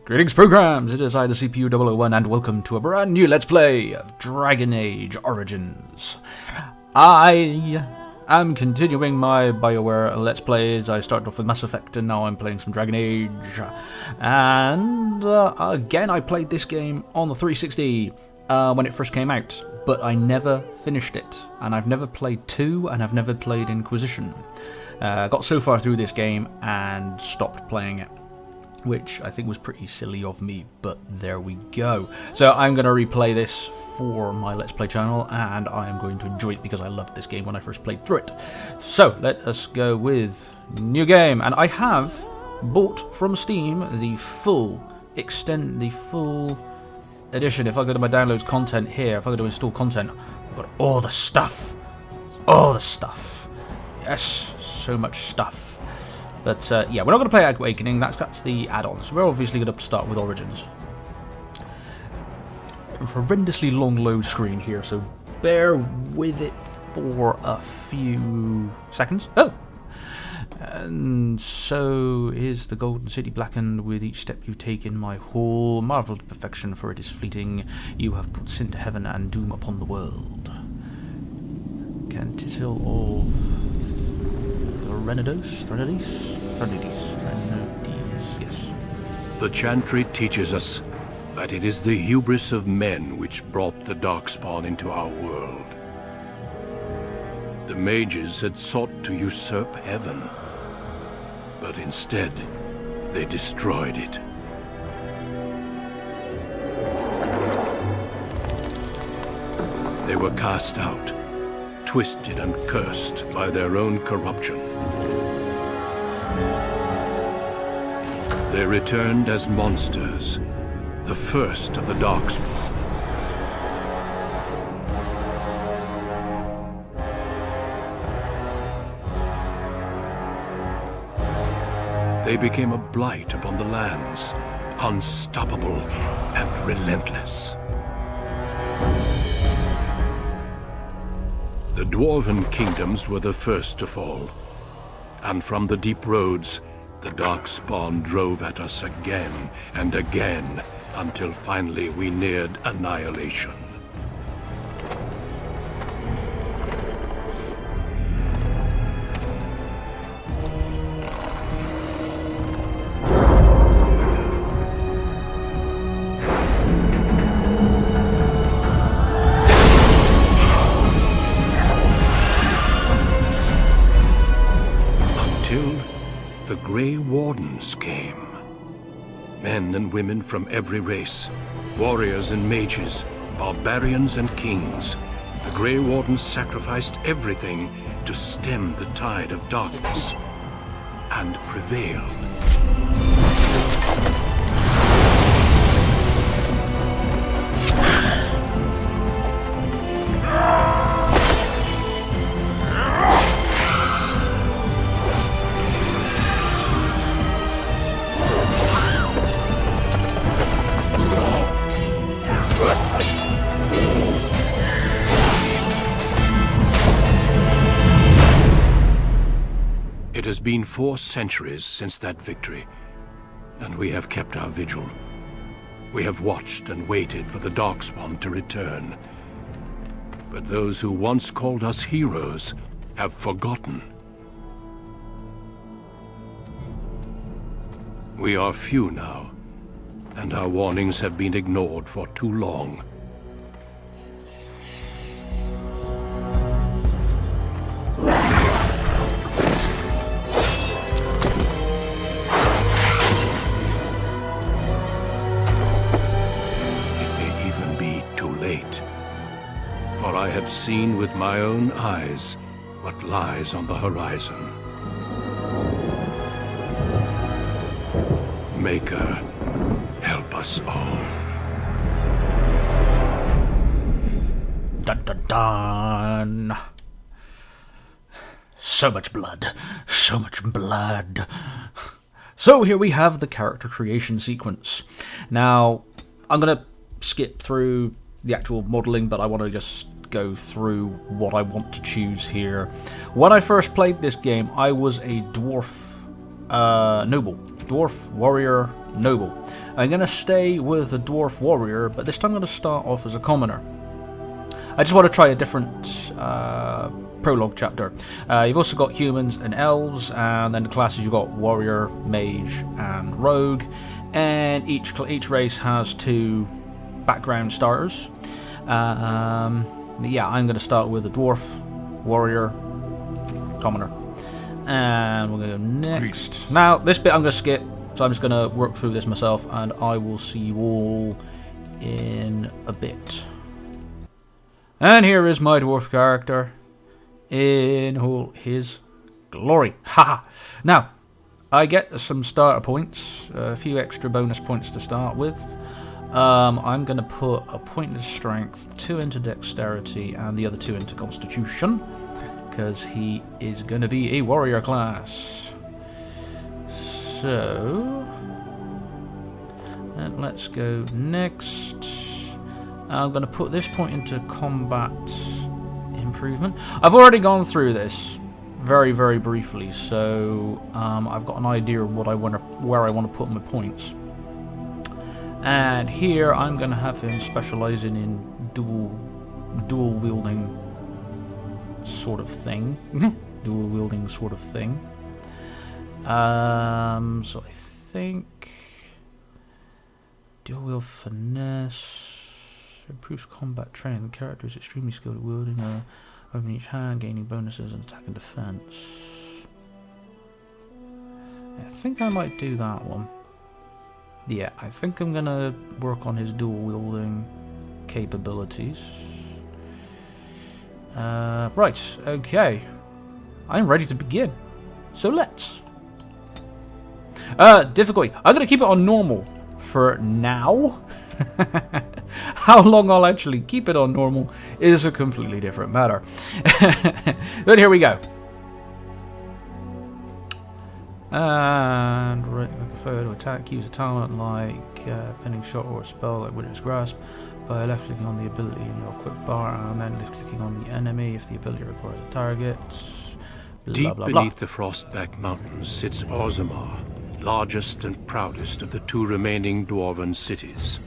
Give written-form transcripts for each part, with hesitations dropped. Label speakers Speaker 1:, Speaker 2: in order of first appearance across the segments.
Speaker 1: Greetings programs, it is I, the CPU001, and welcome to a brand new Let's Play of Dragon Age Origins. I am continuing my Bioware Let's Plays. I started off with Mass Effect and now I'm playing some Dragon Age. And again, I played this game on the 360 when it first came out, but I never finished it. And I've never played 2 and I've never played Inquisition. Got so far through this game and stopped playing it, which I think was pretty silly of me, but there we go. So I'm going to replay this for my Let's Play channel, and I am going to enjoy it because I loved this game when I first played through it. So let us go with new game, and I have bought from Steam the full edition. If I go to my downloads content here, if I go to install content, I've got all the stuff. Yes, so much stuff. But yeah, we're not going to play Awakening, that's the add-ons. We're obviously going to start with Origins. A horrendously long load screen here, so bear with it for a few seconds. Oh! And so is the Golden City blackened with each step you take in my hall. Marvelled perfection, for it is fleeting. You have put sin to heaven and doom upon the world. Cantitil all Threnodies, yes.
Speaker 2: The Chantry teaches us that it is the hubris of men which brought the Darkspawn into our world. The mages had sought to usurp heaven, but instead they destroyed it. They were cast out, twisted and cursed by their own corruption. They returned as monsters, the first of the Darkspawn. They became a blight upon the lands, unstoppable and relentless. The Dwarven kingdoms were the first to fall, and from the deep roads, the Darkspawn drove at us again and again, until finally we neared annihilation. The Grey Wardens came. Men and women from every race, warriors and mages, barbarians and kings. The Grey Wardens sacrificed everything to stem the tide of darkness, and prevailed. It has been 4 centuries since that victory, and we have kept our vigil. We have watched and waited for the Darkspawn to return. But those who once called us heroes have forgotten. We are few now, and our warnings have been ignored for too long. For I have seen with my own eyes what lies on the horizon. Maker, help us all.
Speaker 1: Dun dun dun. So much blood. So much blood. So here we have the character creation sequence. Now, I'm going to skip through the actual modelling, but I want to just go through what I want to choose here. When I first played this game, I was a dwarf noble, dwarf warrior noble. I'm going to stay with the dwarf warrior, but this time I'm going to start off as a commoner. I just want to try a different prologue chapter. You've also got humans and elves, and then the classes you've got warrior, mage, and rogue. And each race has 2 background starters. Yeah, I'm going to start with the dwarf, warrior, commoner. And we're going to go next. Now, this bit I'm going to skip, so I'm just going to work through this myself, and I will see you all in a bit. And here is my dwarf character in all his glory. Haha! Now, I get some starter points, a few extra bonus points to start with. I'm going to put a point into strength, 2 into dexterity, and the other 2 into constitution, because he is going to be a warrior class. So, and let's go next. I'm going to put this point into combat improvement. I've already gone through this very, very briefly, so I've got an idea of what where I want to put my points. And here I'm going to have him specializing in dual wielding sort of thing. Dual wielding sort of thing. So I think dual wield finesse improves combat training. The character is extremely skilled at wielding over each hand, gaining bonuses and attack and defense. I think I might do that one. Yeah, I think I'm gonna work on his dual wielding capabilities. Right, okay. I'm ready to begin. So let's. Difficulty. I'm gonna keep it on normal for now. How long I'll actually keep it on normal is a completely different matter. But here we go. And right, like a foe to attack, use a talent like pinning shot or a spell like Wither's Grasp by left clicking on the ability in your quick bar and then left clicking on the enemy if the ability requires a target.
Speaker 2: Deep beneath the Frostback Mountains sits Orzammar, largest and proudest of the 2 remaining dwarven cities.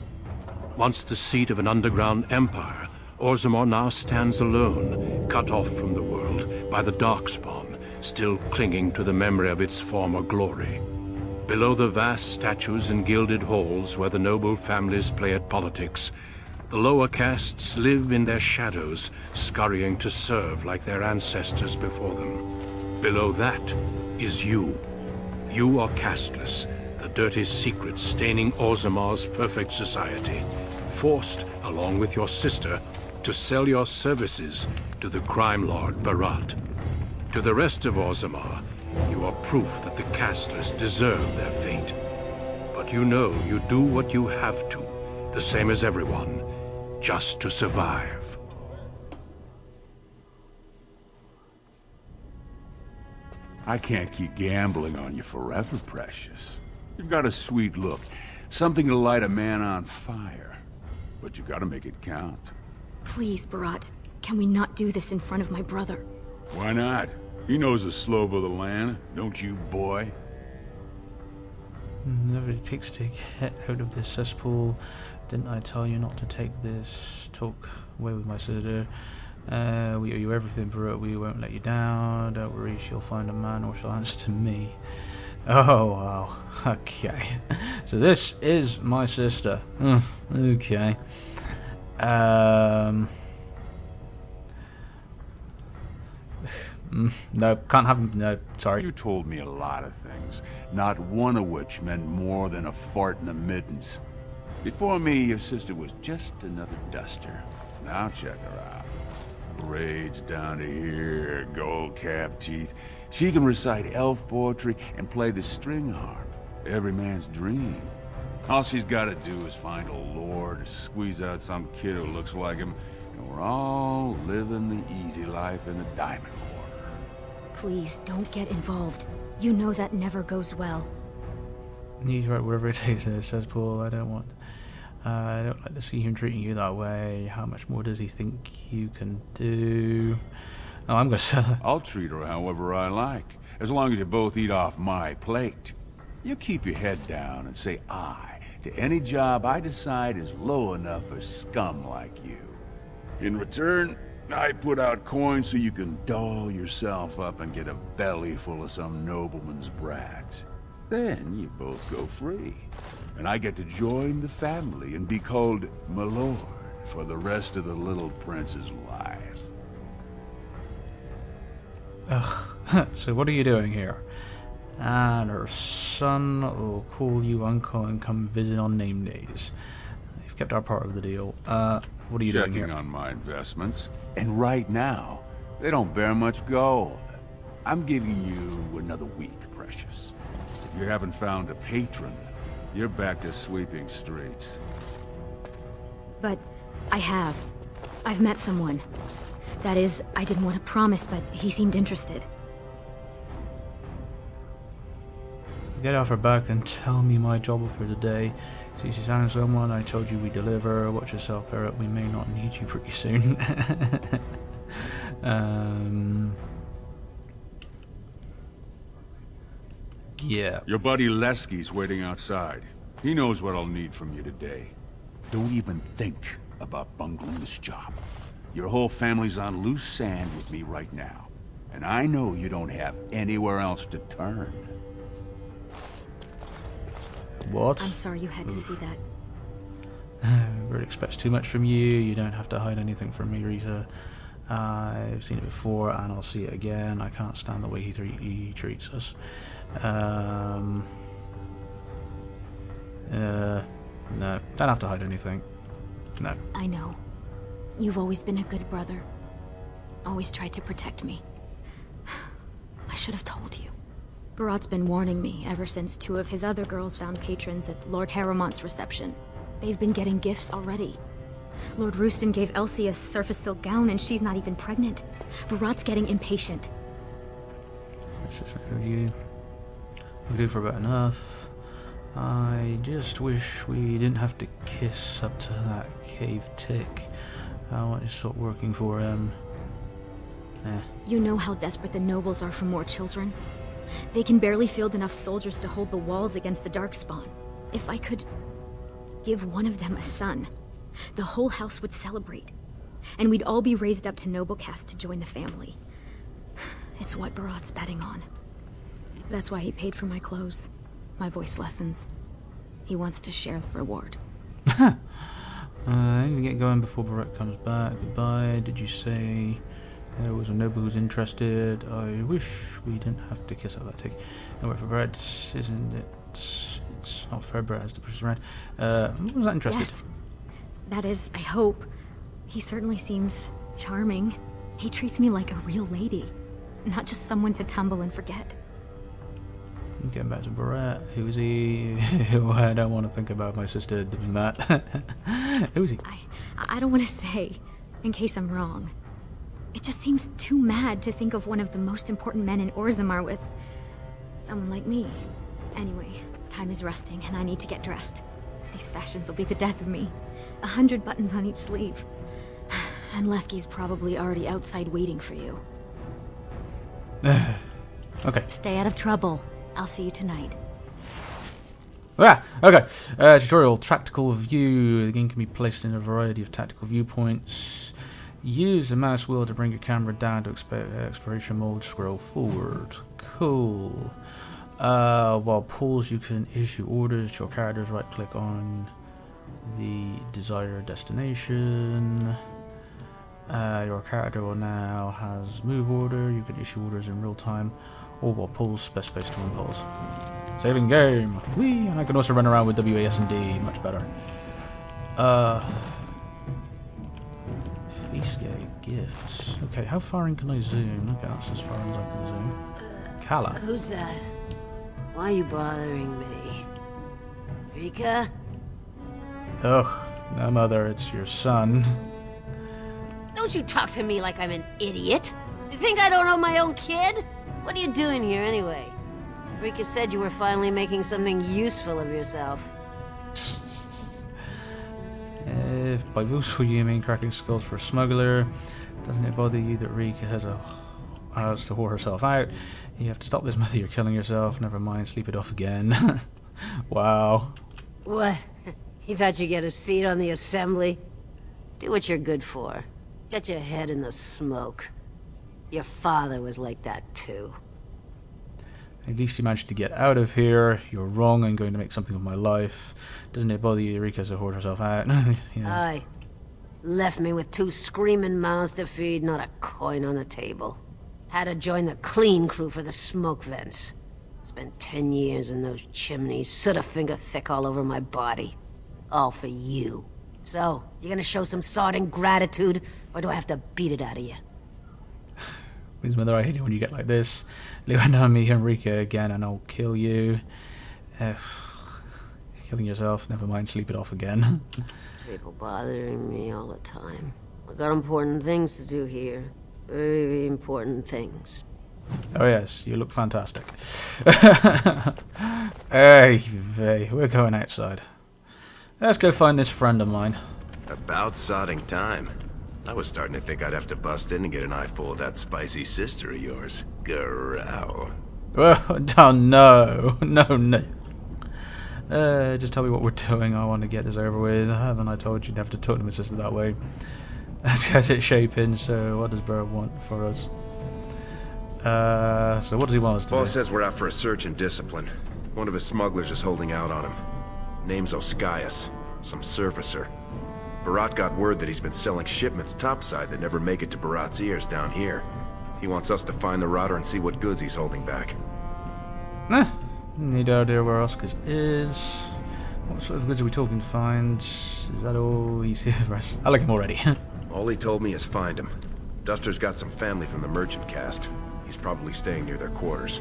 Speaker 2: Once the seat of an underground empire, Orzammar now stands alone, cut off from the world by the Darkspawn, still clinging to the memory of its former glory. Below the vast statues and gilded halls where the noble families play at politics, the lower castes live in their shadows, scurrying to serve like their ancestors before them. Below that is you. You are casteless, the dirty secret staining Orzammar's perfect society, forced, along with your sister, to sell your services to the crime lord Barat. To the rest of Orzammar, you are proof that the casteless deserve their fate. But you know you do what you have to, the same as everyone, just to survive.
Speaker 3: I can't keep gambling on you forever, Precious. You've got a sweet look, something to light a man on fire. But you gotta make it count.
Speaker 4: Please, Barat, can we not do this in front of my brother?
Speaker 3: Why not? He knows the slope of the land, don't you, boy?
Speaker 1: Never it takes to get out of this cesspool. Didn't I tell you not to take this? Talk away with my sister. We owe you everything, Barat. We won't let you down. Don't worry, she'll find a man or she'll answer to me. Oh, wow. Okay. So this is my sister. Okay. No, can't have him. No, sorry.
Speaker 3: You told me a lot of things, not one of which meant more than a fart in the middens. Before me, your sister was just another duster. Now check her out. Braids down to here, gold cap teeth. She can recite elf poetry and play the string harp. Every man's dream. All she's gotta do is find a lord, squeeze out some kid who looks like him, and we're all living the easy life in the Diamond Quarter.
Speaker 4: Please, don't get involved. You know that never goes well.
Speaker 1: He's right, whatever it takes, says Paul. I don't like to see him treating you that way. How much more does he think you can do? Oh, I'm gonna sell her.
Speaker 3: I'll treat her however I like, as long as you both eat off my plate. You keep your head down and say aye to any job I decide is low enough for scum like you. In return, I put out coins so you can doll yourself up and get a belly full of some nobleman's brat. Then you both go free. And I get to join the family and be called my lord for the rest of the little prince's life.
Speaker 1: Ugh, so what are you doing here? And her son will call you uncle and come visit on name days. You've kept our part of the deal. What are you doing here?
Speaker 3: Checking on my investments. And right now, they don't bear much gold. I'm giving you another week, Precious. If you haven't found a patron, you're back to sweeping streets.
Speaker 4: But I have. I've met someone. That is, I didn't want to promise, but he seemed interested.
Speaker 1: Get off her back and tell me my job for the day. See, she's found someone. I told you we deliver. Watch yourself, Barrett. We may not need you pretty soon. Yeah.
Speaker 3: Your buddy Lesky's waiting outside. He knows what I'll need from you today. Don't even think about bungling this job. Your whole family's on loose sand with me right now. And I know you don't have anywhere else to turn.
Speaker 1: What?
Speaker 4: I'm sorry you had to see that.
Speaker 1: Bird expects too much from you. You don't have to hide anything from me, Rita. I've seen it before, and I'll see it again. I can't stand the way he treats us. No, don't have to hide anything. No.
Speaker 4: I know. You've always been a good brother. Always tried to protect me. I should have told you. Barat's been warning me ever since two of his other girls found patrons at Lord Harrimont's reception. They've been getting gifts already. Lord Rooston gave Elsie a surface silk gown and she's not even pregnant. Barat's getting impatient.
Speaker 1: This is you. We do for about enough. I just wish we didn't have to kiss up to that cave tick. I want to start working for him.
Speaker 4: You know how desperate the nobles are for more children? They can barely field enough soldiers to hold the walls against the Darkspawn. If I could give one of them a son, the whole house would celebrate. And we'd all be raised up to noble caste to join the family. It's what Barat's betting on. That's why he paid for my clothes, my voice lessons. He wants to share the reward.
Speaker 1: I'm gonna get going before Barat comes back. Goodbye. Did you say there was a noble who's interested? I wish we didn't have to kiss up that tick. No, wait for Barat, isn't it? It's not fair. Barat has to push us around. Was that interested?
Speaker 4: Yes. That is, I hope. He certainly seems charming. He treats me like a real lady, not just someone to tumble and forget.
Speaker 1: Getting back to Barat. Who is he? I don't want to think about my sister doing that. Who is he?
Speaker 4: I don't want to say, in case I'm wrong. It just seems too mad to think of one of the most important men in Orzammar with someone like me. Anyway, time is rusting and I need to get dressed. These fashions will be the death of me. 100 buttons on each sleeve. And Lesky's probably already outside waiting for you.
Speaker 1: Okay.
Speaker 4: Stay out of trouble. I'll see you tonight.
Speaker 1: Ah, okay. Tutorial. Tactical view. The game can be placed in a variety of tactical viewpoints. Use the mouse wheel to bring your camera down to exploration mode. Scroll forward. Cool. While pulls, you can issue orders to your characters. Right click on the desired destination. Your character will now has move order. You can issue orders in real time, or while pulls, press space to impulse. Saving game. Whee! And I can also run around with WAS and D. Much better. Feast day gifts. Okay, how far in can I zoom? Okay, that's as far as I can zoom. Kala.
Speaker 5: Who's that? Why are you bothering me? Rika?
Speaker 1: Ugh, no mother, it's your son.
Speaker 5: Don't you talk to me like I'm an idiot. You think I don't know my own kid? What are you doing here anyway? Rika said you were finally making something useful of yourself.
Speaker 1: If by useful you mean cracking skulls for a smuggler, doesn't it bother you that Rika has a as to whore herself out. You have to stop this method, you're killing yourself. Never mind, sleep it off again. Wow.
Speaker 5: What? You thought you'd get a seat on the assembly? Do what you're good for. Get your head in the smoke. Your father was like that too.
Speaker 1: At least you managed to get out of here. You're wrong, I'm going to make something of my life. Doesn't it bother you, Eureka, to whore herself out? Yeah.
Speaker 5: Aye. Left me with 2 screaming mouths to feed, not a coin on the table. Had to join the clean crew for the smoke vents. Spent 10 years in those chimneys, soot a finger thick all over my body. All for you. So, you gonna show some sort and gratitude, or do I have to beat it out of you?
Speaker 1: Please, mother, I hate it when you get like this. Leave on me, Enrique, again, and I'll kill you. Killing yourself, never mind, sleep it off again.
Speaker 5: People bothering me all the time. I got important things to do here. Very important things.
Speaker 1: Oh yes, you look fantastic. Hey, we're going outside. Let's go find this friend of mine.
Speaker 6: About sodding time. I was starting to think I'd have to bust in and get an eyeful of that spicy sister of yours. Growl.
Speaker 1: Oh, oh no. No. Just tell me what we're doing. I want to get this over with. Haven't I told you never to talk to my sister that way? Let's get it shaping. So what does Burr want for us? So what does he want us to
Speaker 6: Paul
Speaker 1: do?
Speaker 6: says we're out for a search and discipline. One of his smugglers is holding out on him. Name's Oskias, some surfacer. Barat got word that he's been selling shipments topside that never make it to Barat's ears down here. He wants us to find the rotter and see what goods he's holding back.
Speaker 1: Need idea where Oscars is. What sort of goods are we talking? Find? Is that all he's here for us? I like him already.
Speaker 6: All he told me is find him. Duster's got some family from the merchant caste. He's probably staying near their quarters.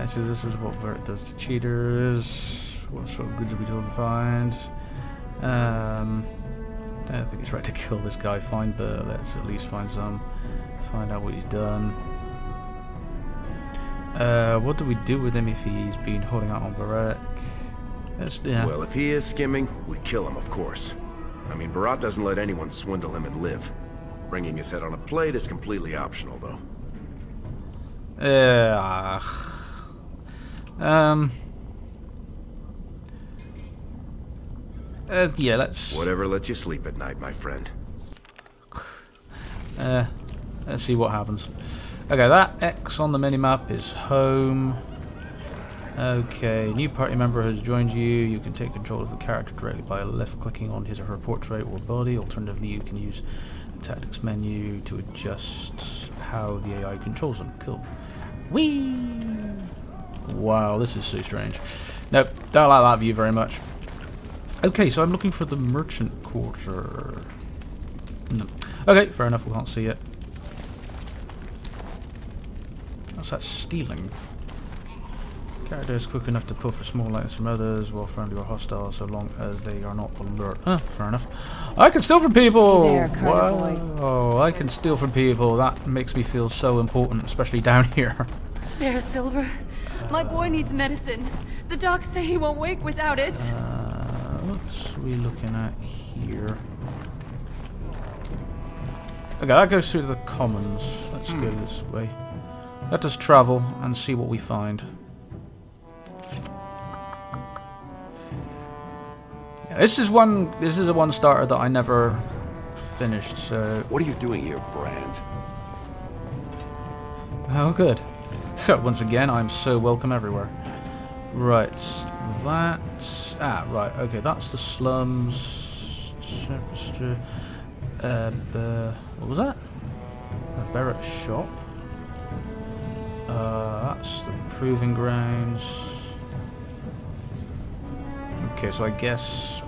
Speaker 1: So this is what Bert does to cheaters. What sort of goods are we talking? Find? I don't think it's right to kill this guy. Fine, but let's at least find some. Find out what he's done. What do we do with him if he's been holding out on Barat? Yeah.
Speaker 6: Well, if he is skimming, we kill him, of course. I mean, Barat doesn't let anyone swindle him and live. Bringing his head on a plate is completely optional, though.
Speaker 1: Yeah, let's...
Speaker 6: Whatever lets you sleep at night, my friend.
Speaker 1: Let's see what happens. Okay, that X on the minimap is home. Okay, new party member has joined you. You can take control of the character directly by left-clicking on his or her portrait or body. Alternatively, you can use the tactics menu to adjust how the AI controls them. Cool. Whee! Wow, this is so strange. Nope, don't like that view very much. Okay, so I'm looking for the merchant quarter. No. Okay, fair enough, we can't see it. What's that stealing? Character is quick enough to pull for small items from others, while friendly or hostile, so long as they are not alert. Fair enough. I can steal from people!
Speaker 7: Hey there, Carter boy.
Speaker 1: Wow, I can steal from people. That makes me feel so important, especially down here.
Speaker 7: Spare silver. My boy needs medicine. The docs say he won't wake without it.
Speaker 1: What's we looking at here? Okay, that goes through the commons. Let's go this way. Let us travel and see what we find. Yeah, this is a one starter that I never finished, so...
Speaker 3: What are you doing here, Brand?
Speaker 1: Oh, good. Once again, I'm so welcome everywhere. Right, that's... right, okay, that's the slums. What was that? A Barrett shop. That's the proving grounds. Okay, so I guess...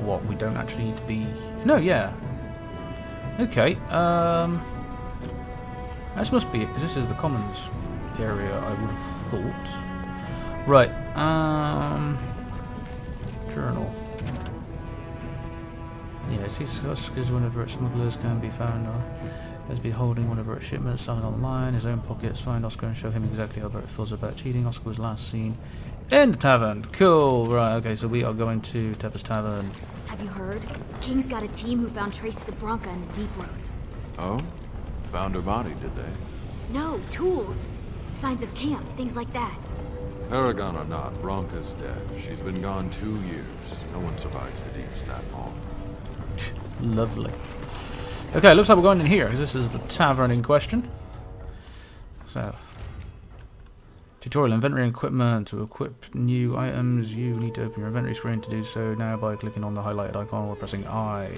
Speaker 1: What, we don't actually need to be... No, yeah. Okay, this must be it, because this is the commons area, I would have thought. Right, journal. Yeah, see, Huskers, whenever smugglers can be found, has been holding one of Bert's shipments, selling online, his own pockets, find Oscar and show him exactly how Bert feels about cheating. Oscar was last seen in the tavern. Cool, right, okay, so we are going to Tepper's Tavern.
Speaker 4: Have you heard? King's got a team who found traces of Bronca in the deep roads.
Speaker 8: Oh? Found her body, did they?
Speaker 4: No, tools. Signs of camp, things like that.
Speaker 8: Paragon or not, Bronca's dead. She's been gone 2 years. No one survives the deeps that long.
Speaker 1: Lovely. Okay, looks like we're going in here. This is the tavern in question. So, tutorial inventory and equipment. To equip new items, you need to open your inventory screen. To do so now by clicking on the highlighted icon or pressing I.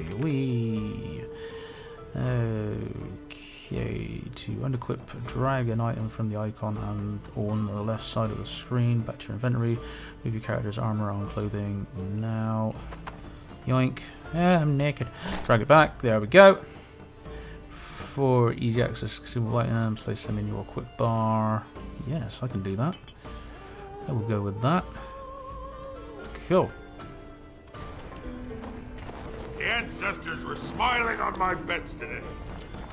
Speaker 1: Okay, to unequip, drag an item from the icon and on the left side of the screen back to your inventory. Move your character's armor on clothing now. Yoink. Yeah, I'm naked. Drag it back. There we go. For easy access to consumable items, place them in your quick bar. Yes, I can do that. I will go with that. Cool.
Speaker 3: The ancestors were smiling on my beds today.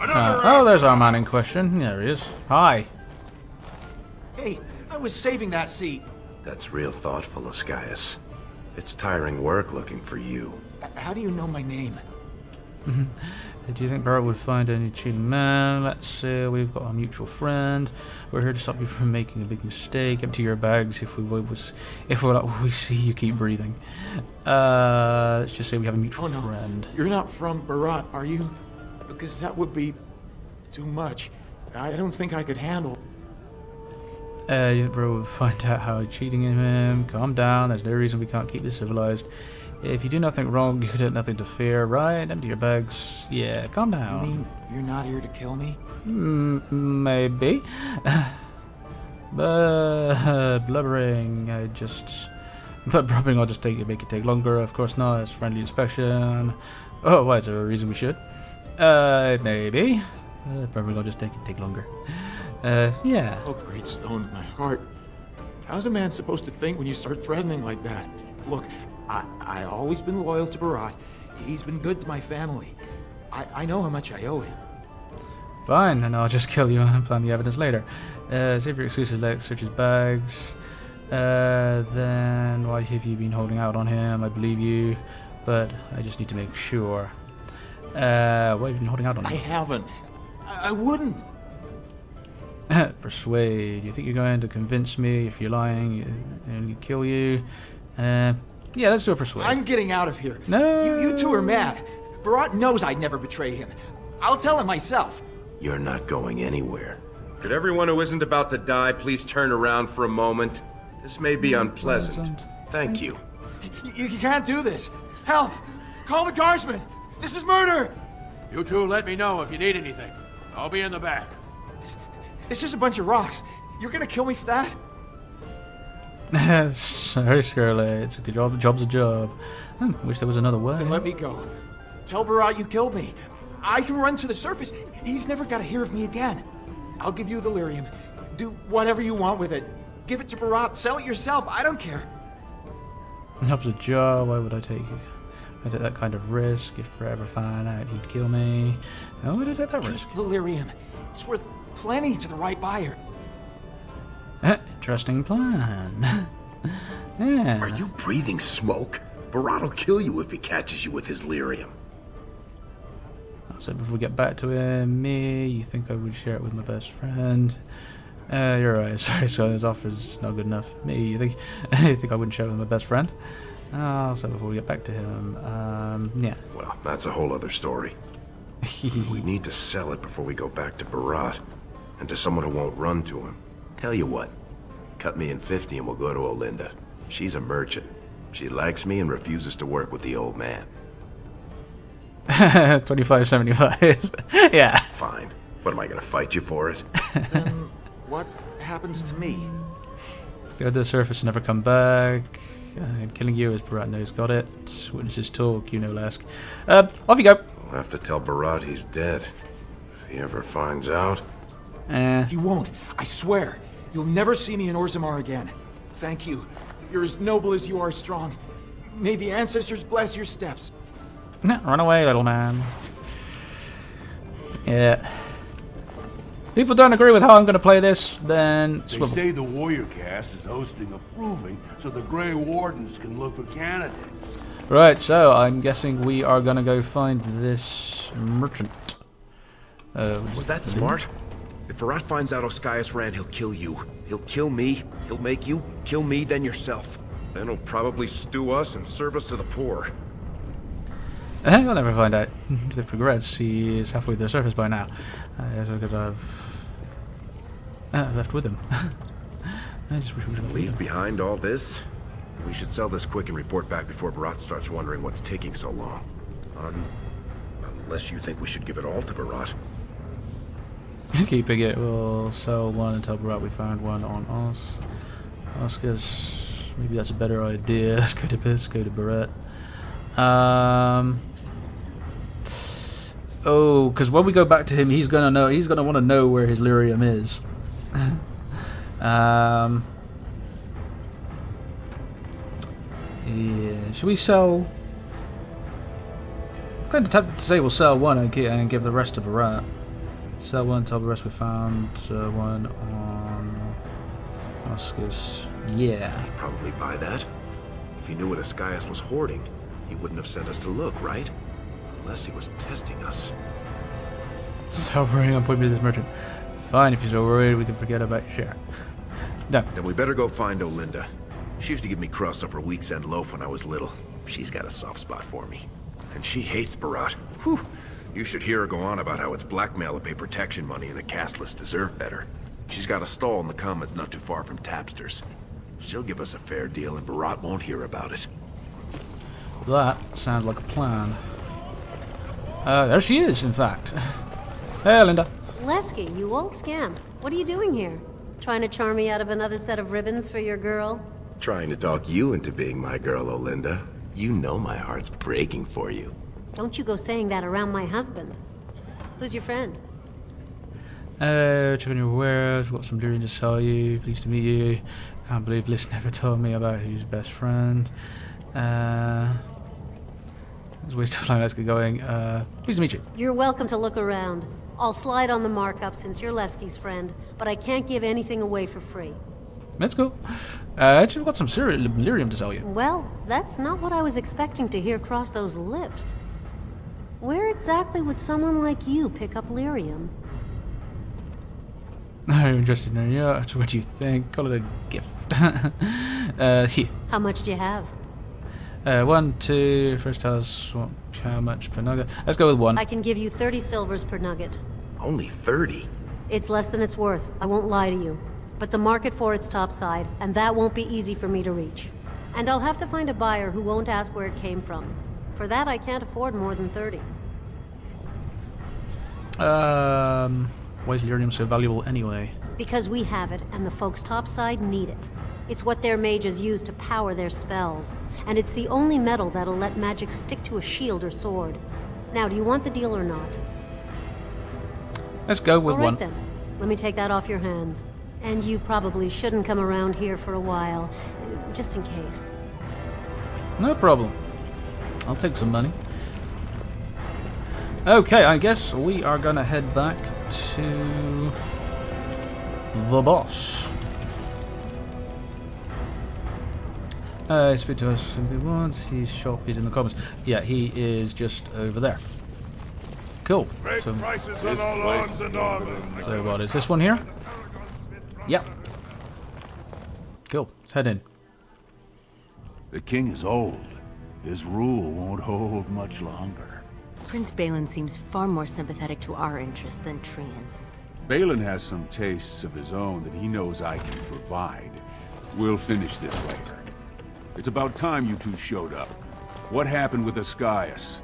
Speaker 1: Oh, there's our man in question. There he is. Hi.
Speaker 9: Hey, I was saving that seat.
Speaker 6: That's real thoughtful, Oscius. It's tiring work looking for you.
Speaker 9: How do you know my name?
Speaker 1: Do you think Barrett would find any cheating man? Let's say we've got a mutual friend. We're here to stop you from making a big mistake. Empty your bags if we see you keep breathing. Let's just say we have a mutual friend.
Speaker 9: You're not from Barat, are you? Because that would be too much. I don't think I could handle.
Speaker 1: You think Barrett would find out how cheating him? Calm down. There's no reason we can't keep this civilized. If you do nothing wrong, you have nothing to fear, right? Empty your bags. Yeah, calm down.
Speaker 9: You mean you're not here to kill me?
Speaker 1: Maybe. But blubbering, blubbering, I'll just make it take longer. Of course not. It's friendly inspection. Oh, why is there a reason we should? Maybe. Blubbering, I'll just make it take longer. Yeah.
Speaker 9: Oh, great stone, my heart. How's a man supposed to think when you start threatening like that? Look, I always been loyal to Barat. He's been good to my family. I know how much I owe him.
Speaker 1: Fine, then I'll just kill you and plan the evidence later. Save your excuses, like search his bags. Then why have you been holding out on him? I believe you, but I just need to make sure. Why have you been holding out on him?
Speaker 9: I haven't. I wouldn't.
Speaker 1: Persuade. You think you're going to convince me? If you're lying and kill you? Yeah, let's do a persuade.
Speaker 9: I'm getting out of here.
Speaker 1: No.
Speaker 9: You two are mad. Barat knows I'd never betray him. I'll tell him myself.
Speaker 6: You're not going anywhere. Could everyone who isn't about to die please turn around for a moment? This may be unpleasant. Thank you.
Speaker 9: You can't do this. Help! Call the guardsmen! This is murder!
Speaker 3: You two let me know if you need anything. I'll be in the back.
Speaker 9: It's just a bunch of rocks. You're gonna kill me for that?
Speaker 1: Sorry, Scarlet. It's a good job. The job's a job. Wish there was another way.
Speaker 9: Then let me go. Tell Barat you killed me. I can run to the surface. He's never got to hear of me again. I'll give you the lyrium. Do whatever you want with it. Give it to Barat. Sell it yourself. I don't care.
Speaker 1: Job's a job. Why would I take it? I take that kind of risk. If I ever found out he'd kill me, why would I take that risk?
Speaker 9: The lyrium. It's worth plenty to the right buyer.
Speaker 1: Interesting plan. Yeah.
Speaker 6: Are you breathing smoke? Barat will kill you if he catches you with his lyrium.
Speaker 1: So before we get back to him, you think I would share it with my best friend? You're right. Sorry, so his offer's not good enough. You think you think I wouldn't share it with my best friend? So before we get back to him, yeah.
Speaker 6: Well, that's a whole other story. We need to sell it before we go back to Barat, and to someone who won't run to him. Tell you what, cut me in 50 and we'll go to Olinda. She's a merchant. She likes me and refuses to work with the old man.
Speaker 1: 25.75. Yeah.
Speaker 6: Fine. What, am I gonna fight you for it?
Speaker 9: Then what happens to me?
Speaker 1: Go to the surface and never come back. Killing you as Barat knows. Got it. Witnesses talk, you know less. Off you go.
Speaker 6: We'll have to tell Barat he's dead. If he ever finds out.
Speaker 9: He won't. I swear. You'll never see me in Orzammar again. Thank you. You're as noble as you are strong. May the ancestors bless your steps.
Speaker 1: Run away, little man. Yeah. People don't agree with how I'm going to play this, then
Speaker 3: They say the warrior cast is hosting a proving so the Grey Wardens can look for candidates.
Speaker 1: Right, so I'm guessing we are going to go find this merchant.
Speaker 6: Was that smart? If Barat finds out Oscius ran, he'll kill you. He'll kill me. He'll make you kill me, then yourself. Then he'll probably stew us and serve us to the poor.
Speaker 1: We'll never find out. If regrets, he is halfway to the surface by now. So I could have left with him. I just wish we could have
Speaker 6: Leave behind all this? We should sell this quick and report back before Barat starts wondering what's taking so long. Unless you think we should give it all to Barat.
Speaker 1: Keeping it, we'll sell one and tell Barat we found one on us. Oscars, maybe that's a better idea. Let's go to Barat. Oh, because when we go back to him, he's gonna want to know where his lyrium is. Yeah, should we sell? I'm kind of tempted to say we'll sell one and give the rest to Barat. Sell one, tell the rest we found one on Oscars. Yeah.
Speaker 6: He'd probably buy that. If he knew what Oscius was hoarding, he wouldn't have sent us to look, right? Unless he was testing us.
Speaker 1: Stop worrying, I'm putting me to this merchant. Fine, if you're so worried, we can forget about your share. No.
Speaker 6: Then we better go find Olinda. She used to give me crusts off her week's end loaf when I was little. She's got a soft spot for me. And she hates Barat. Whew. You should hear her go on about how it's blackmail to pay protection money and the castless deserve better. She's got a stall in the commons not too far from Tapster's. She'll give us a fair deal and Barat won't hear about it.
Speaker 1: That sounds like a plan. There she is, in fact. Hey, Linda.
Speaker 5: Lesky, you old scamp. What are you doing here? Trying to charm me out of another set of ribbons for your girl?
Speaker 6: Trying to talk you into being my girl, Olinda. You know my heart's breaking for you.
Speaker 5: Don't you go saying that around my husband. Who's your friend?
Speaker 1: Check on your wares. Got some lyrium to sell you. Pleased to meet you. Can't believe Liz never told me about his best friend. There's ways to fly. Let's get going. Pleased to meet you.
Speaker 5: You're welcome to look around. I'll slide on the markup since you're Lesky's friend, but I can't give anything away for free.
Speaker 1: Let's go. Actually, we've got some lyrium to sell you.
Speaker 5: Well, that's not what I was expecting to hear cross those lips. Where exactly would someone like you pick up lyrium?
Speaker 1: I'm interested in you. What do you think? Call it a gift. Here.
Speaker 5: How much do you have?
Speaker 1: 1, 2. First tell us how much per nugget. Let's go with 1.
Speaker 5: I can give you 30 silvers per nugget.
Speaker 6: Only 30?
Speaker 5: It's less than it's worth, I won't lie to you. But the market for it's topside, and that won't be easy for me to reach. And I'll have to find a buyer who won't ask where it came from. For that, I can't afford more than 30.
Speaker 1: Why is lyrium so valuable anyway?
Speaker 5: Because we have it, and the folks topside need it. It's what their mages use to power their spells. And it's the only metal that'll let magic stick to a shield or sword. Now, do you want the deal or not?
Speaker 1: Let's go with
Speaker 5: All right,
Speaker 1: 1.
Speaker 5: then. Let me take that off your hands. And you probably shouldn't come around here for a while, just in case.
Speaker 1: No problem. I'll take some money. Okay, I guess we are gonna head back to the boss. Speak to us if he wants. His shop is in the comments. Yeah, he is just over there. Cool. So what is this one here? Yep. Cool. Let's head in.
Speaker 3: The king is old. His rule won't hold much longer.
Speaker 10: Prince Balin seems far more sympathetic to our interests than Trian.
Speaker 3: Balin has some tastes of his own that he knows I can provide. We'll finish this later. It's about time you two showed up. What happened with Oscius?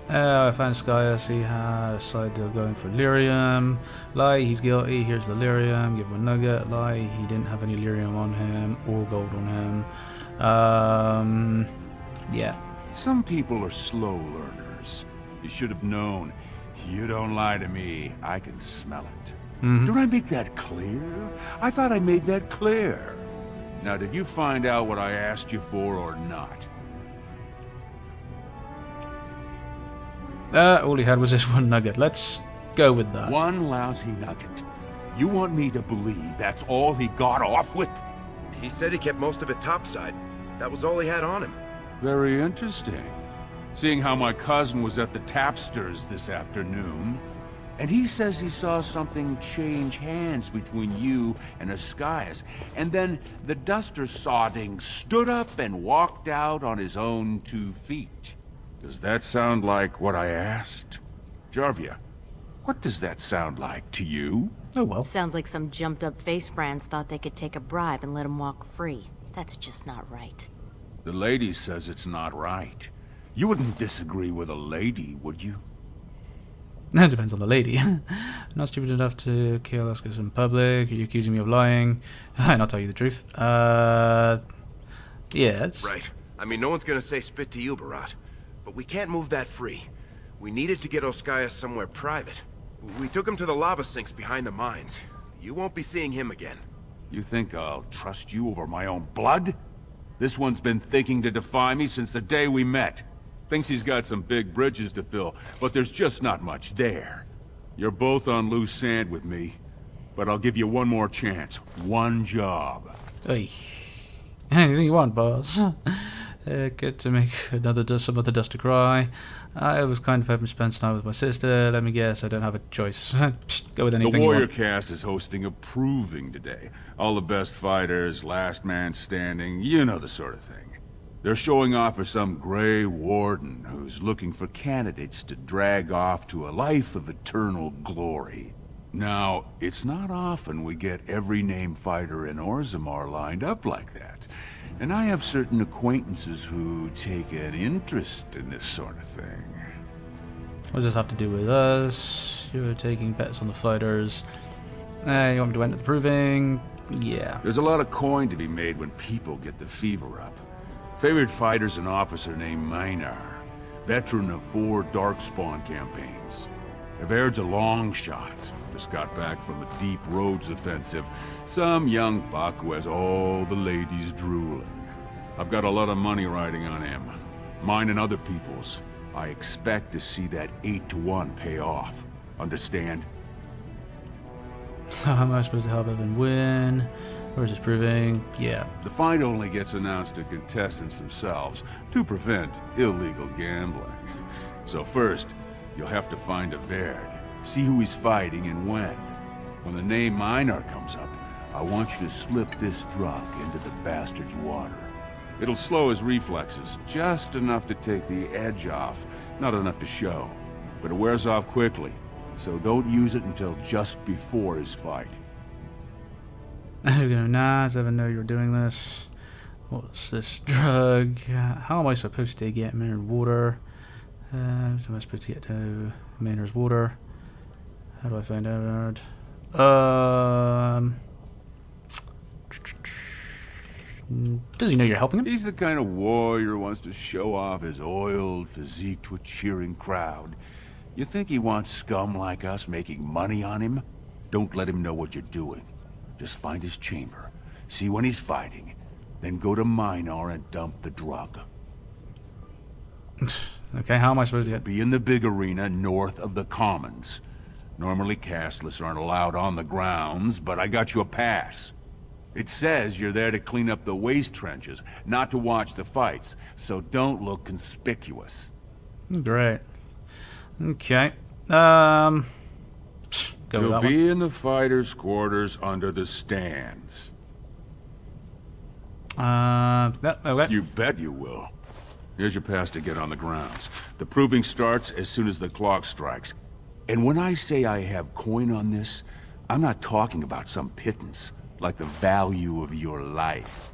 Speaker 1: I found Oscius. He had a side deal going for lyrium. Lie, he's guilty. Here's the lyrium. Give him a nugget. Lie, he didn't have any lyrium on him or gold on him. Yeah.
Speaker 3: Some people are slow learners. You should have known. You don't lie to me. I can smell it. Did I make that clear? I thought I made that clear. Now, did you find out what I asked you for or not?
Speaker 1: All he had was this one nugget. Let's go with that.
Speaker 3: One lousy nugget. You want me to believe that's all he got off with?
Speaker 6: He said he kept most of it topside. That was all he had on him.
Speaker 3: Very interesting. Seeing how my cousin was at the Tapster's this afternoon. And he says he saw something change hands between you and Ascaius. And then the Duster Sodding stood up and walked out on his own 2 feet. Does that sound like what I asked? Jarvia, what does that sound like to you?
Speaker 1: Oh well.
Speaker 10: Sounds like some jumped up face brands thought they could take a bribe and let him walk free. That's just not right.
Speaker 3: The lady says it's not right. You wouldn't disagree with a lady, would you?
Speaker 1: That depends on the lady. Not stupid enough to kill Ascaius in public. Are you accusing me of lying? And I'll tell you the truth. Yes.
Speaker 6: Right. I mean, no one's gonna say spit to you, Barat. But we can't move that free. We needed to get Ascaius somewhere private. We took him to the lava sinks behind the mines. You won't be seeing him again.
Speaker 3: You think I'll trust you over my own blood? This one's been thinking to defy me since the day we met. Thinks he's got some big bridges to fill, but there's just not much there. You're both on loose sand with me, but I'll give you one more chance. One job.
Speaker 1: Hey. Anything you want, boss. Get to make some other dust to cry. I was kind of hoping to spend some time with my sister. Let me guess, I don't have a choice. Psst, go with anything
Speaker 3: The
Speaker 1: you
Speaker 3: Warrior
Speaker 1: want.
Speaker 3: Cast is hosting a proving today. All the best fighters, last man standing, you know the sort of thing. They're showing off for some Grey Warden who's looking for candidates to drag off to a life of eternal glory. Now, it's not often we get every named fighter in Orzammar lined up like that. And I have certain acquaintances who take an interest in this sort of thing.
Speaker 1: What does this have to do with us? You're taking bets on the fighters. You want me to enter the proving? Yeah.
Speaker 3: There's a lot of coin to be made when people get the fever up. Favorite fighter's an officer named Minar, veteran of 4 Darkspawn campaigns. Everd's a long shot. Just got back from a deep roads offensive. Some young buck who has all the ladies drooling. I've got a lot of money riding on him. Mine and other people's. I expect to see that 8-to-1 pay off. Understand?
Speaker 1: How am I supposed to help Evan win? Or is this proving? Yeah.
Speaker 3: The fight only gets announced to contestants themselves to prevent illegal gambling. So first, you'll have to find Everd. See who he's fighting and when. When the name Minar comes up, I want you to slip this drug into the bastard's water. It'll slow his reflexes, just enough to take the edge off, not enough to show. But it wears off quickly, so don't use it until just before his fight.
Speaker 1: I'm gonna Nas, Evan know you're doing this. What's this drug? How am I supposed to get Maynard's water? How am I supposed to get to Maynard's water? How do I find out? Does he know you're helping him?
Speaker 3: He's the kind of warrior who wants to show off his oiled physique to a cheering crowd. You think he wants scum like us making money on him? Don't let him know what you're doing. Just find his chamber, see when he's fighting, then go to Minar and dump the drug.
Speaker 1: Okay, how am I supposed to get...
Speaker 3: Be in the big arena north of the Commons. Normally castless aren't allowed on the grounds, but I got you a pass. It says you're there to clean up the waste trenches, not to watch the fights, so don't look conspicuous.
Speaker 1: Great. Okay. Go with
Speaker 3: You'll
Speaker 1: that
Speaker 3: be
Speaker 1: one.
Speaker 3: in the fighters' quarters under the stands.
Speaker 1: Okay.
Speaker 3: You bet you will. Here's your pass to get on the grounds. The proving starts as soon as the clock strikes. And when I say I have coin on this, I'm not talking about some pittance, like the value of your life.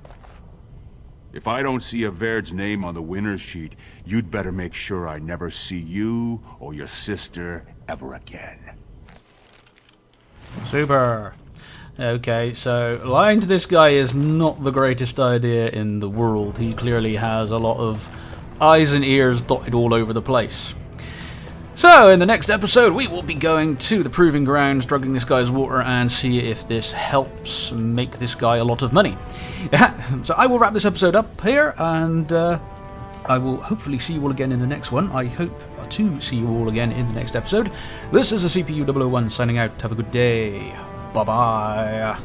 Speaker 3: If I don't see Everd's name on the winner's sheet, you'd better make sure I never see you or your sister ever again.
Speaker 1: Super. Okay, so lying to this guy is not the greatest idea in the world. He clearly has a lot of eyes and ears dotted all over the place. So, in the next episode, we will be going to the proving grounds, drugging this guy's water, and see if this helps make this guy a lot of money. So I will wrap this episode up here, and I will hopefully see you all again in the next one. I hope to see you all again in the next episode. This is a CPU 001 signing out. Have a good day. Bye-bye.